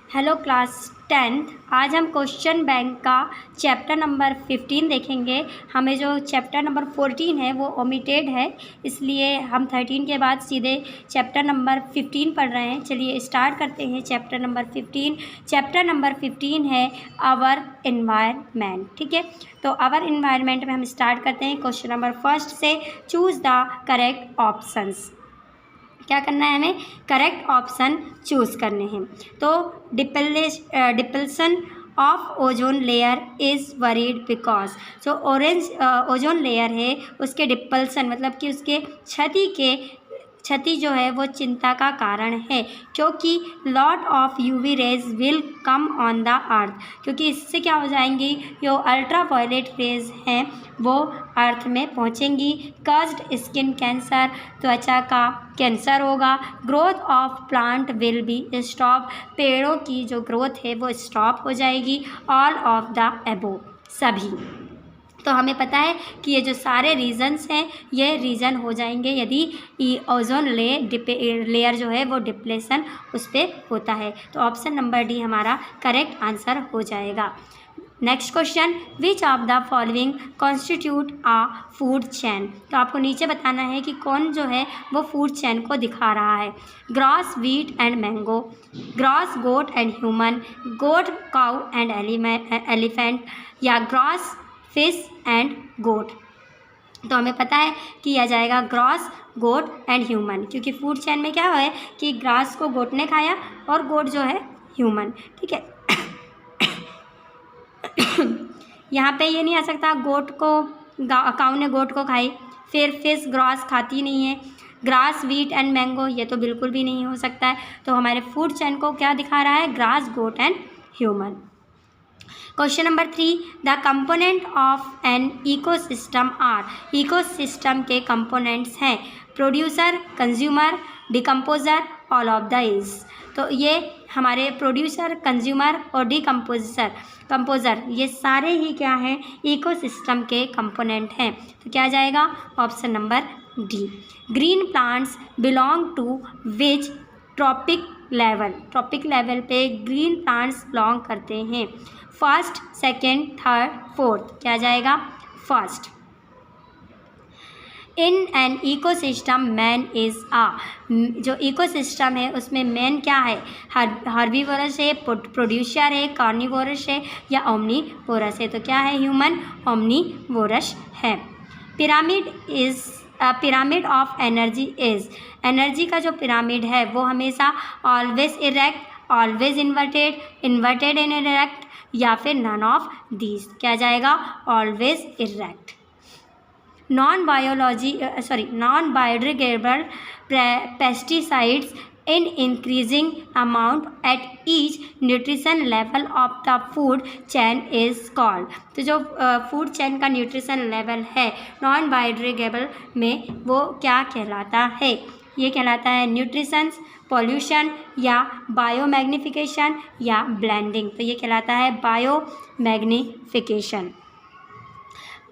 Hello class 10th। आज हम question bank का चैप्टर नंबर 15 देखेंगे। हमें जो चैप्टर नंबर 14 है वो ओमिटेड है, इसलिए हम 13 के बाद सीधे चैप्टर नंबर 15 पढ़ रहे हैं। चलिए स्टार्ट करते हैं चैप्टर नंबर 15। चैप्टर नंबर 15 है आवर इन्वायरमेंट। ठीक है, तो आवर इन्वायरमेंट में हम स्टार्ट करते हैं क्वेश्चन नंबर फर्स्ट से। Choose the correct options. क्या करना है हमें? करेक्ट ऑप्शन चूज़ करने हैं। तो depletion of ozone layer is worried because जो ऑरेंज ओजोन लेयर है उसके डिप्लेशन मतलब कि उसके क्षति जो है वो चिंता का कारण है, क्योंकि lot of UV rays will come on the earth. क्योंकि इससे क्या हो जाएंगी, जो अल्ट्रा वायलेट रेज हैं वो अर्थ में पहुंचेंगी। कज्ड स्किन कैंसर, त्वचा का कैंसर होगा। Growth of plant will be stop, पेड़ों की जो ग्रोथ है वो स्टॉप हो जाएगी। ऑल ऑफ द अबोव, सभी। तो हमें पता है कि ये जो सारे रीजन्स हैं ये रीज़न हो जाएंगे यदि ओजोन लेयर जो है वो डिप्लेशन उस पर होता है। तो ऑप्शन नंबर डी हमारा करेक्ट आंसर हो जाएगा। Next question, which of the following constitute a food chain. तो आपको नीचे बताना है कि कौन जो है वो फूड चैन को दिखा रहा है। Grass, wheat and mango, grass, goat and human, goat, cow and elephant, या ग्रास, फिश एंड गोट। तो हमें पता है कि यह जाएगा ग्रास, गोट एंड ह्यूमन, क्योंकि फूड चैन में क्या है कि ग्रास को गोट ने खाया और गोट जो है ह्यूमन। ठीक है, यहाँ पे ये नहीं आ सकता गोट को काऊ ने गोट को खाई, फिर फिश ग्रास खाती नहीं है। ग्रास, व्हीट एंड मैंगो ये तो बिल्कुल भी नहीं हो सकता है। तो हमारे फूड चैन को क्या दिखा रहा है? Grass, goat and human. Question number 3, the component of an ecosystem are. Ecosystem के कंपोनेंट्स हैं producer, consumer, decomposer, all of these. तो ये हमारे प्रोड्यूसर, कंज्यूमर और कंपोजर ये सारे ही क्या हैं? इकोसिस्टम के कंपोनेंट हैं। तो क्या जाएगा? Option number D. Green plants belong to which trophic level. Trophic level पे ग्रीन प्लांट्स बिलोंग करते हैं। First, second, third, fourth. क्या जाएगा? First. In an ecosystem man is a. जो इकोसिस्टम है उसमें मैन क्या है? हर्बीवोरस है, प्रोड्यूसर है, कार्निवोरस है, या ओमनीवोरस है। तो क्या है? ह्यूमन ओमनीवोरस है। Pyramid of energy is. Energy का जो पिरामिड है वो हमेशा always erect, always inverted, inverted and erect, या फिर नन ऑफ दीज। क्या जाएगा? Always erect. Non biodegradable pesticides in increasing amount at each nutrition level of the food chain is called। तो जो फूड चैन का न्यूट्रिशन लेवल है non biodegradable में वो क्या कहलाता है? ये कहलाता है न्यूट्रिशंस, पॉल्यूशन, या बायोमैग्निफिकेशन, या ब्लेंडिंग। तो ये कहलाता है biomagnification.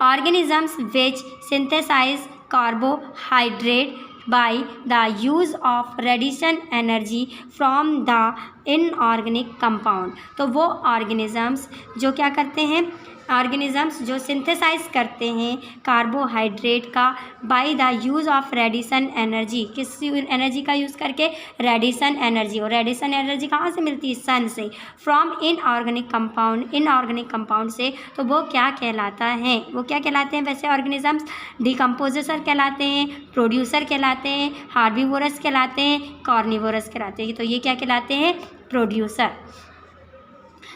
Organisms which synthesize carbohydrate by the use of radiation energy from the inorganic compound। तो वो ऑर्गेनिजम्स जो क्या करते हैं? ऑर्गेनिजम्स जो सिंथेसाइज करते हैं कार्बोहाइड्रेट का by the use of radiation energy. किस एनर्जी का यूज़ करके? Radiation energy. और रेडिएशन एनर्जी कहाँ से मिलती है? सन से। फ्रॉम इनऑर्गेनिक कंपाउंड से। तो वो क्या कहलाता है? वो क्या कहलाते हैं वैसे ऑर्गेनिजम्स? डिकम्पोजर कहलाते हैं, प्रोड्यूसर कहलाते हैं, हार्बीवोरस कहलाते हैं, कार्निवोरस कहलाते हैं। तो ये क्या कहलाते हैं? Producer.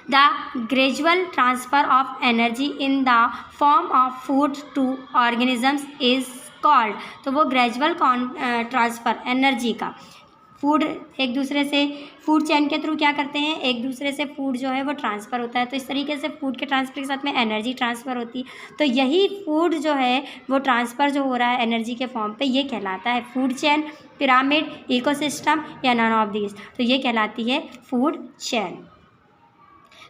The gradual transfer of energy in the form of food to organisms is called। तो वो ग्रेजुअल ट्रांसफ़र एनर्जी का फूड एक दूसरे से फूड चैन के थ्रू क्या करते हैं? एक दूसरे से फूड जो है वो ट्रांसफ़र होता है। तो इस तरीके से फूड के ट्रांसफ़र के साथ में एनर्जी ट्रांसफ़र होती है। तो यही फूड जो है वो ट्रांसफ़र जो हो रहा है एनर्जी के फॉर्म पे ये कहलाता है फूड चैन, पिरामिड, इकोसिस्टम, या नन ऑफ दीज। तो ये कहलाती है food chain.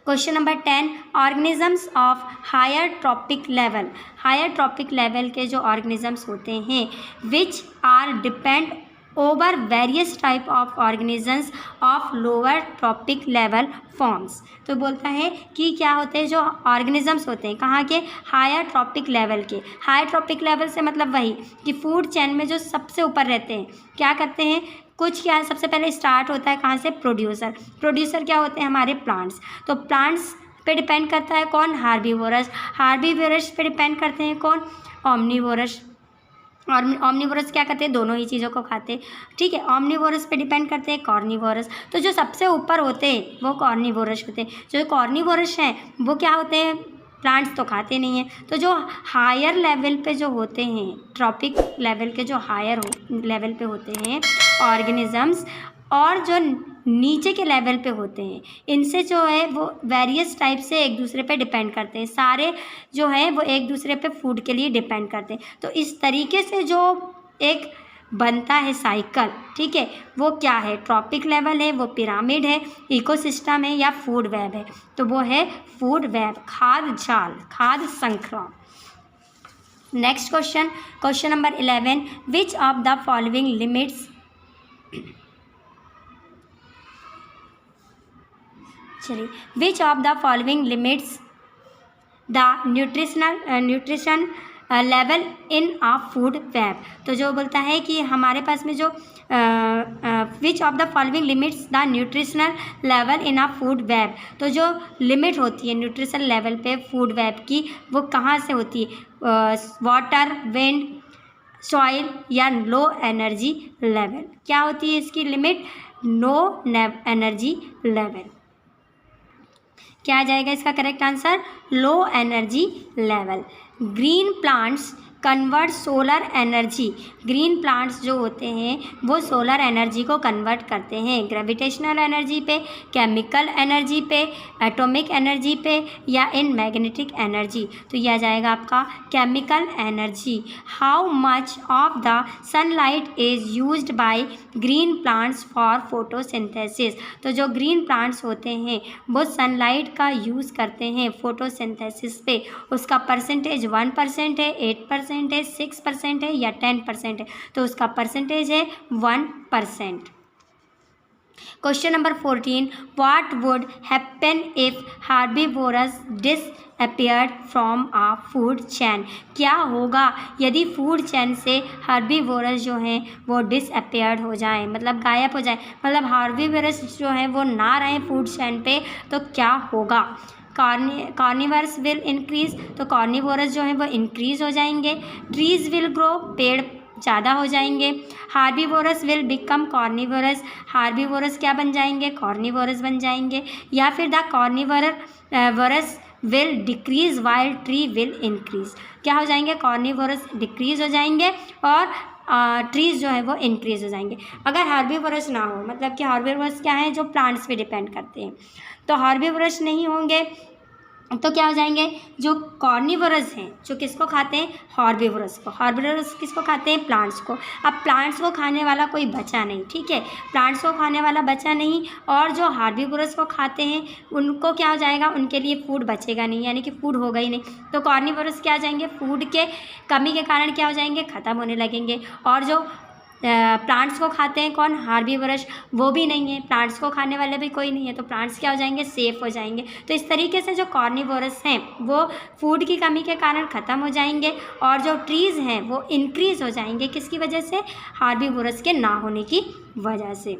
Question number 10, organisms of higher trophic level. Higher trophic level के जो ऑर्गेनिजम्स होते हैं which are depend over various type of organisms of lower trophic level forms. तो बोलता है कि क्या होते हैं जो ऑर्गेनिजम्स होते हैं कहाँ के, हायर ट्रॉपिक लेवल के। हायर ट्रॉपिक लेवल से मतलब वही कि फूड चेन में जो सबसे ऊपर रहते हैं, क्या करते हैं, कुछ क्या सबसे पहले स्टार्ट होता है कहाँ से, प्रोड्यूसर। प्रोड्यूसर क्या होते हैं, हमारे प्लांट्स। तो प्लांट्स पे डिपेंड करता है कौन, हार्बीवोरस। हार्बीवोरस पे डिपेंड करते हैं कौन, ओमनीवोरस। और ओमनीवोरस क्या करते हैं, दोनों ही चीज़ों को खाते हैं, ठीक है। ओमनीवोरस पे डिपेंड करते हैं कार्निवोरस। तो जो सबसे ऊपर होते हैं वो कार्निवोरस होते हैं। जो कार्निवोरस हैं वो क्या होते हैं, प्लांट्स तो खाते नहीं हैं। तो जो हायर लेवल पे जो होते हैं, ट्रॉपिक लेवल के जो हायर लेवल पे होते हैं ऑर्गेनिजम्स, और जो नीचे के लेवल पे होते हैं, इनसे जो है वो वेरियस टाइप से एक दूसरे पे डिपेंड करते हैं। सारे जो हैं वो एक दूसरे पे फूड के लिए डिपेंड करते हैं। तो इस तरीके से जो एक बनता है साइकिल, ठीक है, वो क्या है, ट्रॉपिक लेवल है, वो पिरामिड है, इकोसिस्टम है, या फूड वेब है। तो वो है फूड वेब, खाद्य जाल, खाद्य श्रृंखला। Next question, question number 11, which of the following limits, चलिए, which of the following limits the nutrition level in a food web. तो जो बोलता है कि हमारे पास में जो which of the following limits the nutritional level in a food web. तो जो लिमिट होती है न्यूट्रिशन लेवल पे फूड वेब की, वो कहाँ से होती है, वाटर, विंड, सॉइल, या लो एनर्जी लेवल। क्या होती है इसकी लिमिट, नो एनर्जी लेवल। क्या आ जाएगा इसका correct answer, low energy level. Green plants convert solar energy. Green plants जो होते हैं वो सोलर एनर्जी को कन्वर्ट करते हैं ग्रेविटेशनल एनर्जी पे, केमिकल एनर्जी पे, एटॉमिक एनर्जी पे, या इन मैग्नेटिक एनर्जी। तो यह आ जाएगा आपका chemical energy. How much of the sunlight is used by green plants for photosynthesis. तो जो ग्रीन प्लांट्स होते हैं वो सनलाइट का यूज़ करते हैं फोटोसिंथेसिस पे। उसका परसेंटेज 1% है, 8% है, 6% है, या 10% है। तो उसका परसेंटेज है 1%। Question number 14, what would happen if herbivorous disappeared from a food chain. क्या होगा यदि फूड चैन से हार्बीवोरस जो हैं वो डिसअपियर्ड हो जाएं, मतलब गायब हो जाए, मतलब हार्बीवोरस जो हैं वो ना रहें फूड चैन पे, तो क्या होगा। Carnivores will increase. तो कार्निवोरस जो है वो इंक्रीज हो जाएंगे। ट्रीज विल ग्रो, पेड़ ज़्यादा हो जाएंगे। Herbivores will become carnivorous. Herbivores क्या बन जाएंगे, कार्निवोरस बन जाएंगे। या फिर the carnivorous will decrease while tree will increase. क्या हो जाएंगे, कार्निवोरस डिक्रीज हो जाएंगे और ट्रीज जो है वो इंक्रीज हो जाएंगे। अगर हार्बीवोरस ना हो, मतलब कि हार्बीवोरस क्या है, जो प्लांट्स पे डिपेंड करते हैं, तो हार्बीवोरस नहीं होंगे तो क्या हो जाएंगे, जो कार्निवोरस हैं, जो किसको खाते हैं, हार्बीवोरस को। हार्बीवोरस किसको खाते हैं, प्लांट्स को। अब प्लांट्स को खाने वाला कोई बचा नहीं, ठीक है, प्लांट्स को खाने वाला बचा नहीं, और जो हार्बीवोरस को खाते हैं उनको क्या हो जाएगा, उनके लिए फूड बचेगा नहीं, यानी कि फूड होगा ही नहीं। तो कार्निवोरस क्या हो जाएंगे, फूड के कमी के कारण क्या हो जाएंगे, ख़त्म होने लगेंगे। और जो प्लांट्स को खाते हैं कौन, हार्बीवोरस, वो भी नहीं है, प्लांट्स को खाने वाले भी कोई नहीं है, तो प्लांट्स क्या हो जाएंगे, सेफ हो जाएंगे। तो इस तरीके से जो कार्निवोरस हैं वो फूड की कमी के कारण ख़त्म हो जाएंगे, और जो ट्रीज़ हैं वो इंक्रीज़ हो जाएंगे, किसकी वजह से, हार्बीवोरस के ना होने की वजह से।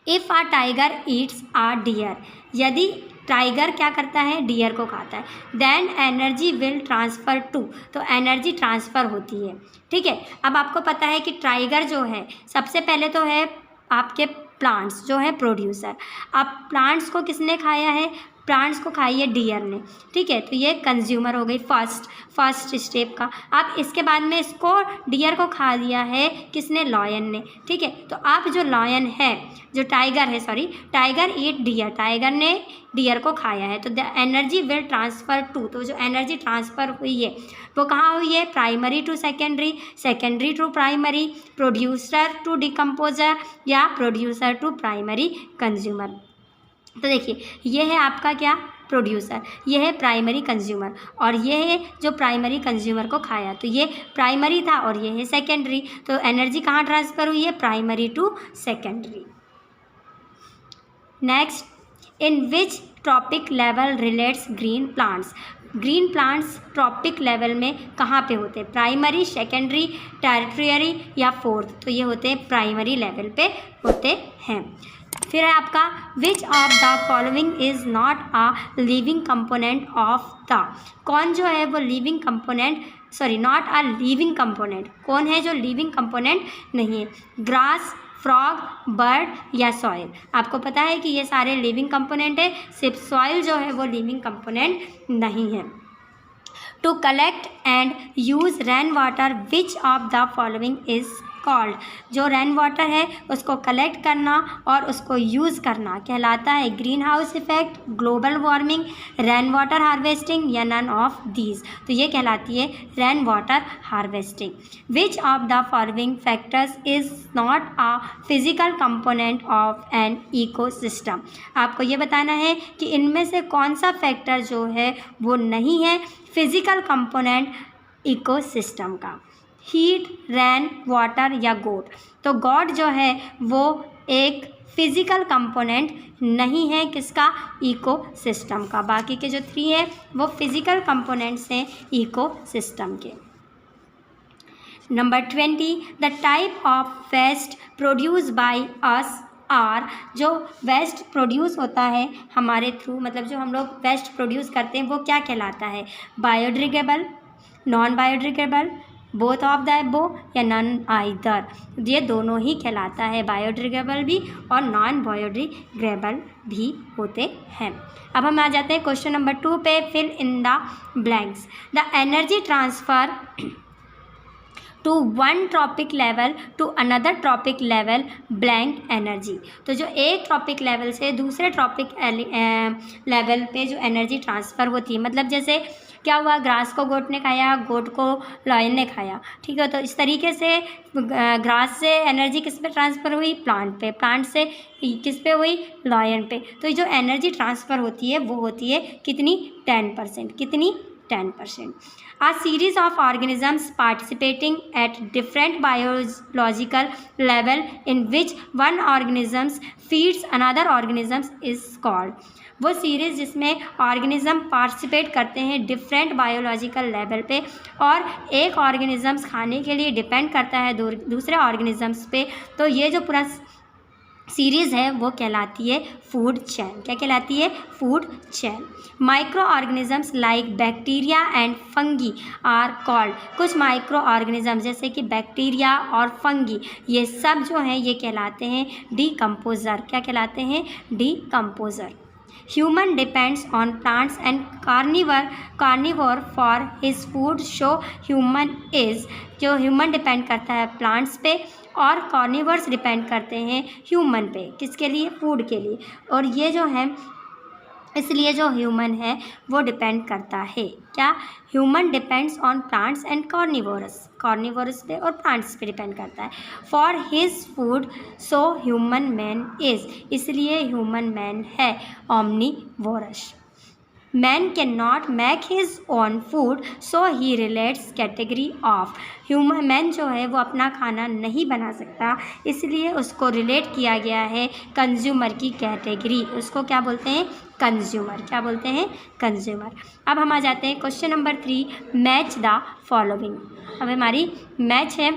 If a tiger eats a deer. यदि टाइगर क्या करता है, डियर को खाता है, then energy will transfer to. तो एनर्जी ट्रांसफ़र होती है, ठीक है। अब आपको पता है कि टाइगर जो है सबसे पहले तो है आपके प्लांट्स जो है प्रोड्यूसर। अब प्लांट्स को किसने खाया है, प्लांट्स को खाई है डियर ने, ठीक है। तो ये कंज्यूमर हो गई फर्स्ट स्टेप का। अब इसके बाद में इसको डियर को खा लिया है किसने, लॉयन ने, ठीक है। तो अब जो लॉयन है, जो टाइगर है, sorry, tiger eat deer, tiger ने डियर को खाया है, तो the energy will transfer to. तो जो एनर्जी ट्रांसफ़र हुई है वो कहाँ हुई है, primary to secondary, secondary to primary, producer to decomposer, या प्रोड्यूसर टू प्राइमरी कंज्यूमर। तो देखिए ये है आपका क्या, प्रोड्यूसर, ये है प्राइमरी कंज्यूमर, और ये है जो प्राइमरी कंज्यूमर को खाया, तो ये प्राइमरी था और ये है सेकेंडरी। तो एनर्जी कहाँ ट्रांसफ़र हुई है? Primary to secondary. Next, in which trophic level relates green plants? Green plants trophic level में कहाँ पे होते हैं? प्राइमरी, सेकेंडरी, टर्शियरी या फोर्थ? तो ये होते हैं प्राइमरी लेवल पे होते हैं। फिर है आपका विच of the following is not a living component of the? कौन जो है वो living component, sorry not a living component, कौन है जो लिविंग कंपोनेंट नहीं है? ग्रास, फ्रॉग, बर्ड या सॉइल? आपको पता है कि ये सारे लिविंग कंपोनेंट है, सिर्फ सॉइल जो है वो लिविंग कंपोनेंट नहीं है। To collect and use rain water which of the following is called? जो रेन वाटर है उसको कलेक्ट करना और उसको यूज़ करना कहलाता है green house effect, global warming, rain water harvesting या नन ऑफ दीज? तो ये कहलाती है rain water harvesting. Which of the following factors is not a physical component of an ecosystem? आपको ये बताना है कि इनमें से कौन सा फैक्टर जो है वो नहीं है फिजिकल कंपोनेंट इकोसिस्टम का। हीट, रैन, वाटर या गोट? तो गोट जो है वो एक फिजिकल कंपोनेंट नहीं है किसका? इकोसिस्टम का। बाकी के जो 3 है वो फिजिकल कंपोनेंट्स हैं इकोसिस्टम के। Number 20, the type of waste produce by us are? जो वेस्ट प्रोड्यूस होता है हमारे थ्रू, मतलब जो हम लोग वेस्ट प्रोड्यूस करते हैं वो क्या कहलाता है? Biodegradable, non biodegradable, both of the एबो या नन आइदर? ये दोनों ही कहलाता है, बायोडिग्रेडेबल भी और नॉन बायोडिग्रेडेबल भी होते हैं। अब हम आ जाते हैं क्वेश्चन नंबर 2 पे, fill in the blanks. The energy transfer to one trophic level to another trophic level blank energy? तो जो एक ट्रॉपिक लेवल से दूसरे ट्रॉपिक लेवल पे जो एनर्जी ट्रांसफ़र होती है, मतलब जैसे क्या हुआ, ग्रास को गोट ने खाया, गोट को लॉयन ने खाया, ठीक है। तो इस तरीके से ग्रास से एनर्जी किस पे ट्रांसफ़र हुई? प्लांट पे, प्लांट से किस पे हुई? लॉयन पे। तो जो एनर्जी ट्रांसफ़र होती है वो होती है कितनी? 10%। कितनी? 10%. A series of organisms participating at different biological level in which one organism feeds another organism is called? वो सीरीज़ जिसमें ऑर्गेनिज़म पार्टिसिपेट करते हैं डिफरेंट बायोलॉजिकल लेवल पे और एक ऑर्गेनिज़म्स खाने के लिए डिपेंड करता है दूसरे ऑर्गेनिज़म्स पे, तो ये जो पूरा सीरीज़ है वो कहलाती है फूड चेन। क्या कहलाती है? Food chain. Micro organisms like bacteria and fungi are called? कुछ माइक्रो ऑर्गेनिजम्स जैसे कि बैक्टीरिया और फंगी, ये सब जो हैं ये कहलाते हैं डीकम्पोज़र। क्या कहलाते हैं? Decomposer. Human depends on plants and carnivore for his food, show human is? जो ह्यूमन डिपेंड करता है प्लांट्स पे और कार्निवर्स डिपेंड करते हैं ह्यूमन पे, किसके लिए? फूड के लिए। और ये जो है इसलिए जो ह्यूमन है वो डिपेंड करता है क्या? Human depends on plants and carnivorous पे और प्लांट्स पे डिपेंड करता है। For his food so human man is? इसलिए ह्यूमन मैन है omnivorous. Man can not make his own food so he relates category of? Human man जो है वो अपना खाना नहीं बना सकता, इसलिए उसको रिलेट किया गया है कंज्यूमर की कैटेगरी। उसको क्या बोलते हैं? कंज्यूमर। क्या बोलते हैं? कंज्यूमर। अब हम आ जाते हैं question number 3, match the following. अब हमारी मैच है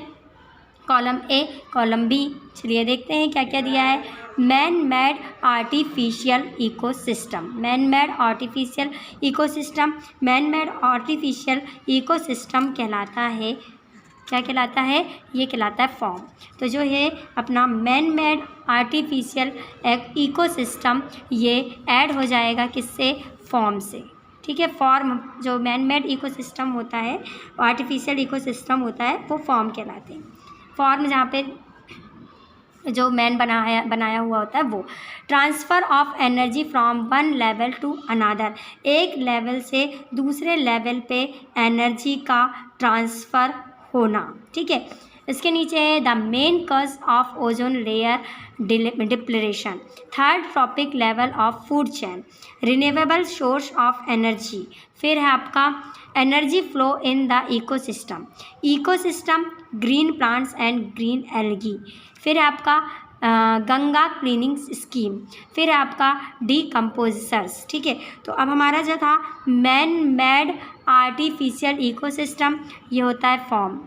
कॉलम ए, कॉलम बी। चलिए देखते हैं क्या क्या दिया है। Man made artificial ecosystem. Man made artificial ecosystem, man made artificial ecosystem कहलाता है, क्या कहलाता है? ये कहलाता है फॉर्म। तो जो है अपना मैन मेड आर्टिफिशियल इकोसिस्टम ये ऐड हो जाएगा किससे? फॉर्म से, ठीक है। फॉर्म जो मैन मेड इकोसिस्टम होता है, आर्टिफिशियल इकोसिस्टम होता है, वो फॉर्म कहलाते हैं। फॉर्म जहाँ पे जो मैन बनाया हुआ होता है वो। Transfer of energy from one level to another, एक लेवल से दूसरे लेवल पे एनर्जी का ट्रांसफ़र होना, ठीक है। इसके नीचे है the main cause of ozone layer depletion. Third trophic level of food chain, renewable source of energy. फिर है आपका energy flow in the ecosystem, ecosystem green plants and green algae. फिर है आपका गंगा क्लीनिंग स्कीम। फिर है आपका डीकम्पोजर्स। ठीक है, तो अब हमारा जो था मैन मेड आर्टिफिशियल इकोसिस्टम, ये होता है फॉर्म।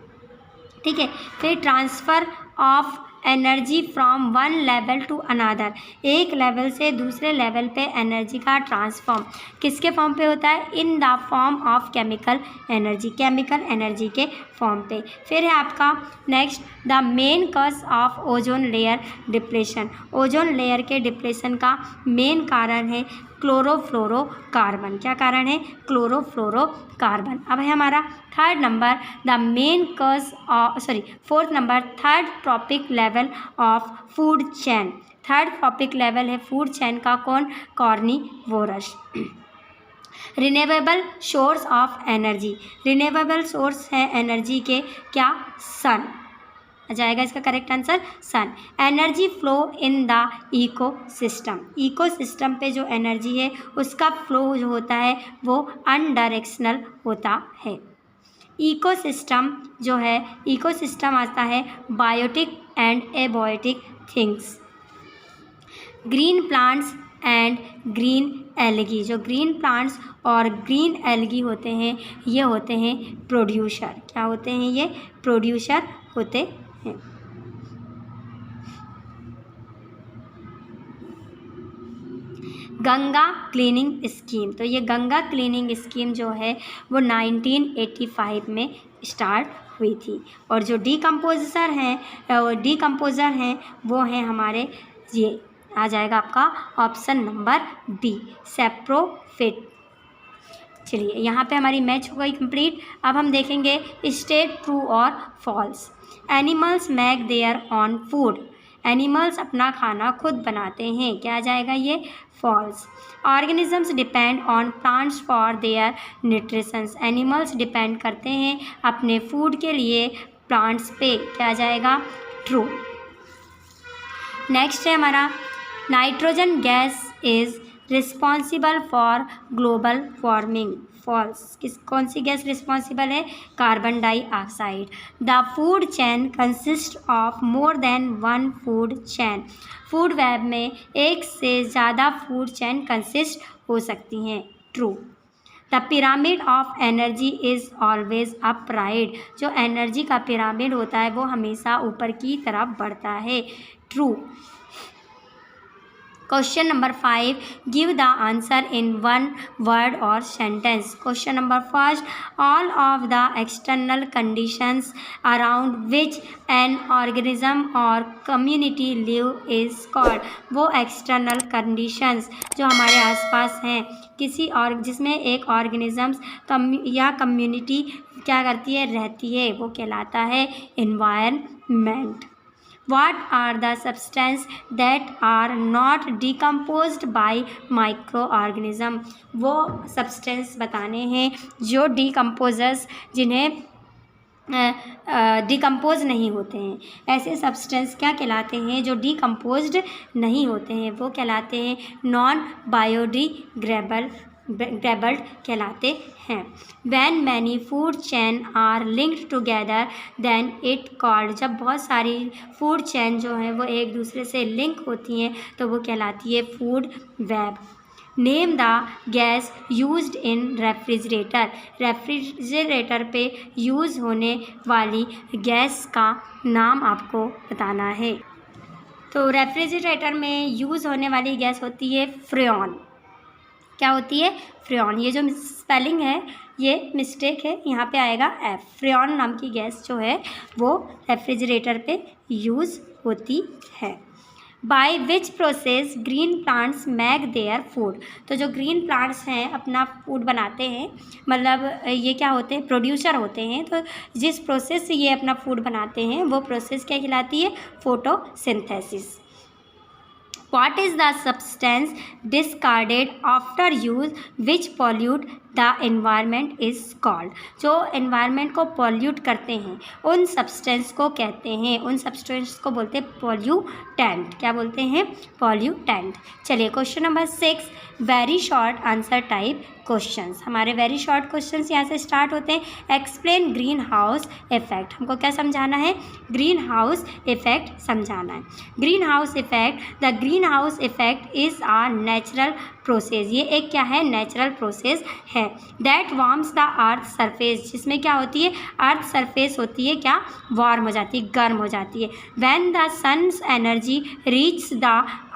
ठीक है, फिर transfer of energy from one level to another, एक लेवल से दूसरे लेवल पे एनर्जी का ट्रांसफॉर्म किसके फॉर्म पे होता है? In the form of chemical energy, chemical energy के फॉर्म पे। फिर है आपका next the main cause of ozone layer depletion, ozone layer के डिप्लेशन का मेन कारण है क्लोरोफ्लोरोकार्बन। क्या कारण है? क्लोरोफ्लोरोकार्बन। अब है हमारा third number the main cause fourth number third trophic level of food chain. Third trophic level है फूड चेन का कौन? Carnivorous. Renewable source of energy, renewable source है एनर्जी के क्या? सन आ जाएगा इसका correct answer, sun. Energy flow in the ecosystem, ecosystem पे जो एनर्जी है उसका फ्लो जो होता है वो अनडायरेक्शनल होता है। इकोसिस्टम जो है, इकोसिस्टम आता है biotic and abiotic things, green plants and green algae. जो ग्रीन प्लांट्स और ग्रीन एल्गी होते हैं ये होते हैं प्रोड्यूसर। क्या होते हैं? ये प्रोड्यूसर होते हैं। गंगा क्लीनिंग स्कीम, तो ये गंगा क्लीनिंग स्कीम जो है वो 1985 में स्टार्ट हुई थी। और जो डीकम्पोजर हैं वो हैं हमारे, ये आ जाएगा आपका ऑप्शन नंबर बी, सैप्रोफिट। चलिए यहाँ पे हमारी मैच हो गई कंप्लीट। अब हम देखेंगे स्टेट ट्रू और false. Animals make their own food, animals अपना खाना खुद बनाते हैं। क्या आ जाएगा? ये false. Organisms depend on plants for their nutritions, animals depend करते हैं अपने फूड के लिए प्लांट्स पे। क्या आ जाएगा? ट्रू। नेक्स्ट है हमारा nitrogen gas is responsible for global warming, false. कौन सी गैस रिस्पॉन्सिबल है? Carbon dioxide. The food chain consist of more than one food chain, food web में एक से ज़्यादा फूड चेन कंसिस्ट हो सकती हैं। True. The pyramid of energy is always upright, जो एनर्जी का पिरामिड होता है वो हमेशा ऊपर की तरफ बढ़ता है। True. Question number 5, give the answer in one word or sentence. Question number first, all of the external conditions around which an organism or community live is called, वो एक्सटर्नल कंडीशंस जो हमारे आसपास हैं किसी और जिसमें एक ऑर्गेनिज्म या कम्युनिटी क्या करती है? रहती है, वो कहलाता है environment. What are the substances that are not decomposed by microorganism, वो सब्सटेंस बताने हैं जो डीकम्पोजर्स जिन्हें डिकम्पोज नहीं होते हैं। ऐसे सब्सटेंस क्या कहलाते हैं? जो डीकम्पोज्ड नहीं होते हैं वो कहलाते हैं नॉन बायोडिग्रेडेबल कहलाते हैं। When many food chain are linked together then it called, जब बहुत सारी फूड चेन जो हैं वो एक दूसरे से लिंक होती हैं तो वो कहलाती है food web. Name the gas used in refrigerator, refrigerator पे यूज़ होने वाली गैस का नाम आपको बताना है। तो रेफ्रिजरेटर में यूज़ होने वाली गैस होती है फ्रेऑन। क्या होती है? फ्रेऑन। ये जो स्पेलिंग है ये मिस्टेक है, यहाँ पे आएगा एफ। फ्रेऑन नाम की गैस जो है वो रेफ्रिजरेटर पे यूज़ होती है। By which process green plants make their food, तो जो ग्रीन प्लांट्स हैं अपना फूड बनाते हैं, मतलब ये क्या होते हैं? प्रोड्यूसर होते हैं। तो जिस प्रोसेस से ये अपना फूड बनाते हैं वो प्रोसेस क्या कहलाती है? Photosynthesis. What is the substance discarded after use which pollute the environment is called. जो एनवायरनमेंट को पॉल्यूट करते हैं उन सब्सटेंस को कहते हैं, उन सब्सटेंस को बोलते हैं पॉल्यूटेंट। क्या बोलते हैं? पॉल्यूटेंट। चलिए question number 6, very short answer type questions. हमारे वेरी शॉर्ट क्वेश्चंस यहाँ से स्टार्ट होते हैं। Explain green house effect. हमको क्या समझाना है? ग्रीन हाउस इफेक्ट समझाना है। Green house effect, the green house effect is a natural process. ये एक क्या है? नेचुरल प्रोसेस है। That warms the earth surface, जिसमें क्या होती है? अर्थ सरफेस होती है क्या? वार्म हो जाती है, गर्म हो जाती है। When the sun's energy reach the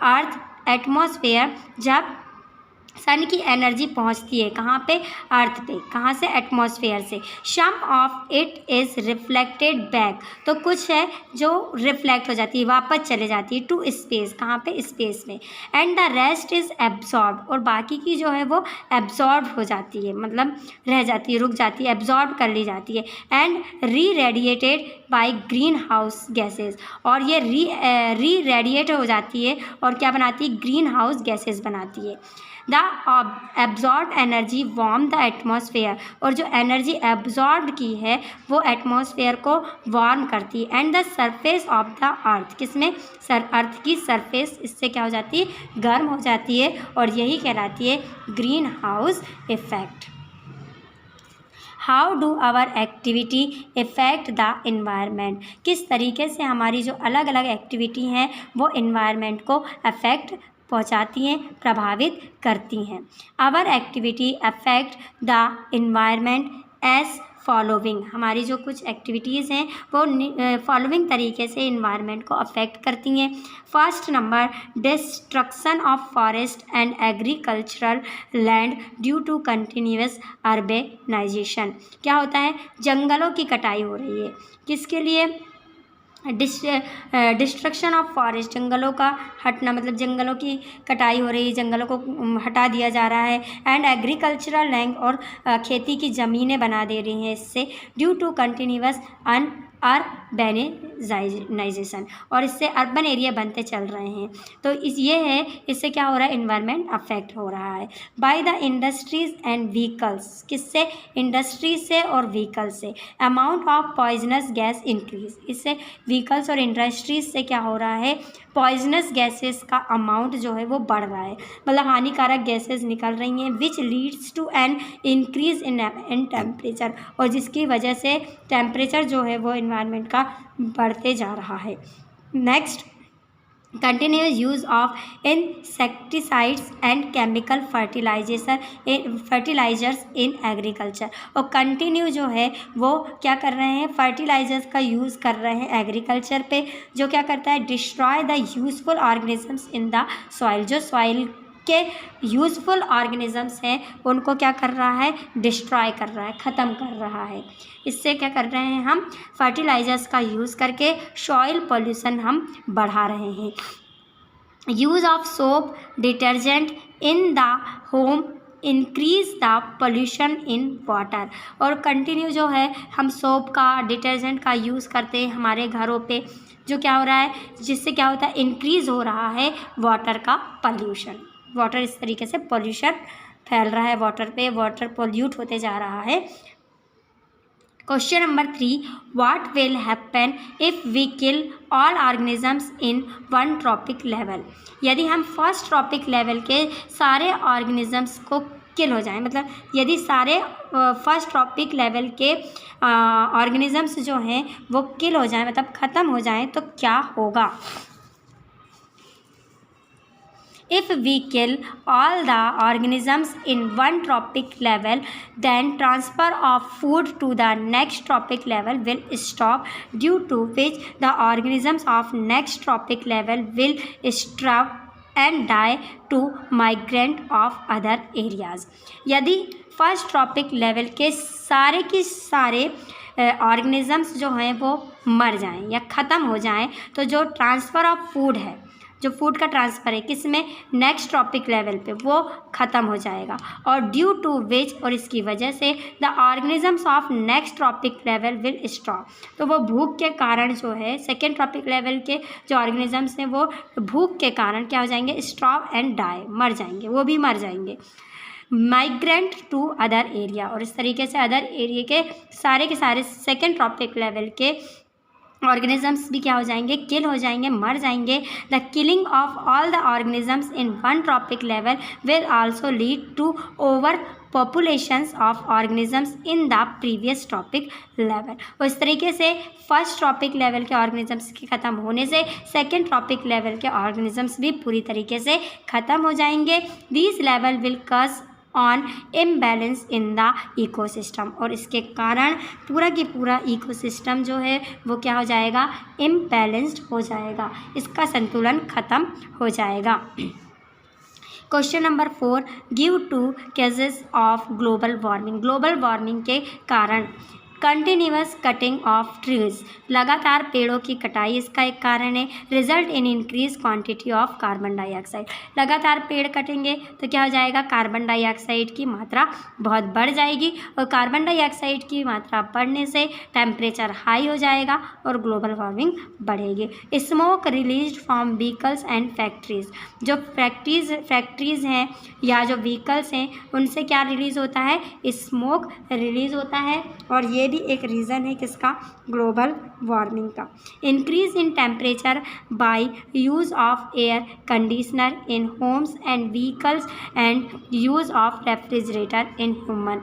earth atmosphere, जब सन की एनर्जी पहुंचती है कहाँ पे? अर्थ पे। कहाँ से? एटमॉस्फेयर से। Some of it is reflected back, तो कुछ है जो रिफ्लेक्ट हो जाती है, वापस चले जाती है टू स्पेस। कहाँ पे? स्पेस में। And the rest is absorb, और बाकी की जो है वो एब्जॉर्ब हो जाती है, मतलब रह जाती है, रुक जाती है, एब्जॉर्ब कर ली जाती है। And re radiated by green house gases, और ये री रेडिएट हो जाती है और क्या बनाती है? ग्रीन हाउस गैसेज बनाती है। The absorb energy warm the atmosphere, और जो एनर्जी एब्जॉर्ब की है वो एटमॉस्फेयर को वार्म करती है। And the surface of the earth, किसमें? अर्थ की सरफेस इससे क्या हो जाती है? गर्म हो जाती है, और यही कहलाती है green house effect. How do our activity effect the environment, किस तरीके से हमारी जो अलग अलग एक्टिविटी हैं वो इन्वायरमेंट को अफेक्ट पहुंचाती हैं, प्रभावित करती हैं। Our activity affect the environment as following, हमारी जो कुछ एक्टिविटीज़ हैं वो फॉलोइंग तरीके से इन्वायरमेंट को अफेक्ट करती हैं। First number, destruction of forest and agricultural land due to continuous urbanisation. क्या होता है? जंगलों की कटाई हो रही है, किसके लिए? डिस्ट्रक्शन ऑफ फॉरेस्ट, जंगलों का हटना, मतलब जंगलों की कटाई हो रही है, जंगलों को हटा दिया जा रहा है। एंड एग्रीकल्चरल लैंड, और खेती की ज़मीनें बना दे रही हैं इससे। ड्यू टू कंटिन्यूअस अर्बेनाइजेशन, और इससे अर्बन एरिया बनते चल रहे हैं। तो ये है, इससे क्या हो रहा है? इन्वायरमेंट अफेक्ट हो रहा है। By the industries and vehicles, किससे? इंडस्ट्रीज से और व्हीकल से। Amount of poisonous gas increase, इससे व्हीकल्स और इंडस्ट्रीज से क्या हो रहा है? पॉइजनस गैसेस का अमाउंट जो है वो बढ़ रहा है, मतलब हानिकारक गैसेस निकल रही हैं। Which leads to an increase in temperature, और जिसकी वजह से टेम्परेचर जो है वो इन्वायरमेंट का बढ़ते जा रहा है। Next, continuous use of insecticides and chemical fertilisers in agriculture, और कंटिन्यू जो है वो क्या कर रहे हैं? फर्टिलाइजर्स का यूज़ कर रहे हैं एग्रीकल्चर पे, जो क्या करता है? Destroy the useful organisms in the soil, जो सॉइल के यूजफुल ऑर्गेनिजम्स हैं उनको क्या कर रहा है? डिस्ट्रॉय कर रहा है, ख़त्म कर रहा है। इससे क्या कर रहे हैं हम? फर्टिलाइजर्स का यूज़ करके सॉइल पोल्यूशन हम बढ़ा रहे हैं। Use of soap detergent in the home increase the pollution in water, और कंटिन्यू जो है हम सोप का, डिटर्जेंट का यूज़ करते हैं हमारे घरों पे, जो क्या हो रहा है? जिससे क्या होता है? इंक्रीज़ हो रहा है वाटर का पोल्यूशन। वाटर इस तरीके से पोल्यूशन फैल रहा है वाटर पे, वाटर पोल्यूट होते जा रहा है। Question number 3, what will happen if we kill all organisms in one trophic level, यदि हम फर्स्ट ट्रॉपिक लेवल के सारे ऑर्गेनिजम्स को किल हो जाएं, मतलब यदि सारे फर्स्ट ट्रॉपिक लेवल के ऑर्गेनिजम्स जो हैं वो किल हो जाएं, मतलब ख़त्म हो जाएं, तो क्या होगा? If we kill all the organisms in one tropic level, then transfer of food to the next tropic level will stop, due to which the organisms of next tropic level will starve and die to migrant of other areas। यदि first trophic level के सारे organisms जो हैं वो मर जाएं या ख़त्म हो जाएं, तो जो ट्रांसफ़र ऑफ फूड है, जो फूड का ट्रांसफ़र है किसमें? नेक्स्ट ट्रॉपिक लेवल पे, वो ख़त्म हो जाएगा। और ड्यू टू विच, और इसकी वजह से, the organisms of next tropic level will stop, तो वो भूख के कारण जो है सेकेंड ट्रॉपिक लेवल के जो ऑर्गेनिजम्स हैं वो भूख के कारण क्या हो जाएंगे? स्टॉप एंड डाई, मर जाएंगे, वो भी मर जाएंगे। माइग्रेंट टू अदर एरिया, और इस तरीके से अदर एरिया के सारे सेकेंड ट्रॉपिक लेवल के ऑर्गेनिजम्स भी क्या हो जाएंगे, किल हो जाएंगे, मर जाएंगे। The killing of all the organisms in one trophic level will also lead to over populations of organisms in the previous trophic level. और इस तरीके से फर्स्ट ट्रॉपिक लेवल के ऑर्गेनिजम्स के ख़त्म होने से सेकेंड ट्रॉपिक लेवल के ऑर्गेनिजम्स भी पूरी तरीके से ख़त्म हो जाएंगे। This level will cause on imbalance in the ecosystem, और इसके कारण पूरा की पूरा इकोसिस्टम जो है वो क्या हो जाएगा, इम्बैलेंस्ड हो जाएगा, इसका संतुलन ख़त्म हो जाएगा। Question number 4, give 2 cases of global warming. Global warming के कारण कंटिन्यूअस कटिंग ऑफ ट्रीज, लगातार पेड़ों की कटाई इसका एक कारण है। Result in increase quantity of carbon dioxide, लगातार पेड़ कटेंगे तो क्या हो जाएगा, कार्बन डाइऑक्साइड की मात्रा बहुत बढ़ जाएगी, और कार्बन डाइऑक्साइड की मात्रा बढ़ने से टेम्परेचर हाई हो जाएगा और ग्लोबल वार्मिंग बढ़ेगी। Smoke release from vehicles and factories, जो फैक्ट्रीज हैं या जो व्हीकल्स हैं उनसे क्या रिलीज़ होता है, स्मोक रिलीज़ होता है, और ये भी एक रीज़न है किसका, ग्लोबल वार्मिंग का। Increase in temperature by use of air conditioner in homes and vehicles and use of refrigerator in human,